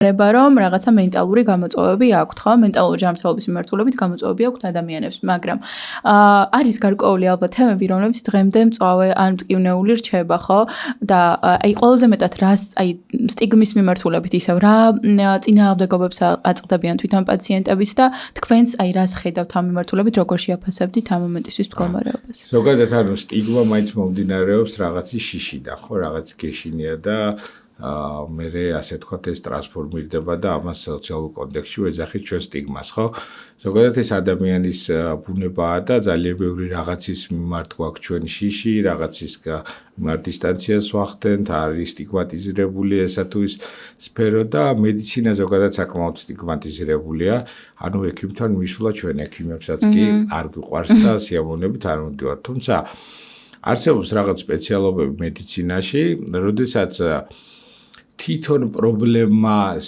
რომ რაღაცა მენტალური გამოწვევები აქვთ, ხო? მენტალური ჯანმრთელობის მიმართულებით გამოწვევები აქვთ ადამიანებს, მაგრამ არის გარკვეული ალბათ თემები, რომლებიც დღემდე მწვავე ან მტკივნეული რჩება, ხო? და აი ყველაზე მეტად რა სტიგმის მიმართულებით ისევ რა წინააღმდეგობებს აწყდებიან თვითონ პაციენტების და თქვენს აი რას ხედავთ ამ მიმართულებით, როგორ შეაფასებდით ამ მომენტისთვის მდგომარეობას? ზოგადად სტიგმა მაინც მომდინარეობს რაღაცის შიშიდან, ხო, რაღაც გეშინია და მერე ასე თქვათ ეს ტრანსფორმირდება და ამას სოციალურ კონტექსტში ვეძახით ჩვენ სტიგმას, ხო? ზოგადად ეს ადამიანის ბუნებაა და ძალიან ბევრი რაღაცის მიმართ გვაქვს ჩვენ შიში, რაღაცის მიმართ დისტანციას ვახდენთ, არის სტიგმატიზირებული ესა თუ ის სფერო და მედიცინა ზოგადად საკმაოდ სტიგმატიზირებულია. ანუ ექიმთან მისვლა ჩვენ ექიმებსაც კი არ გვიყვარს და სიამოვნებით არ მივდივართ. თუმცა არსებობს რაღაც სპეციალობები მედიცინაში, როდესაც თვითონ პრობლემა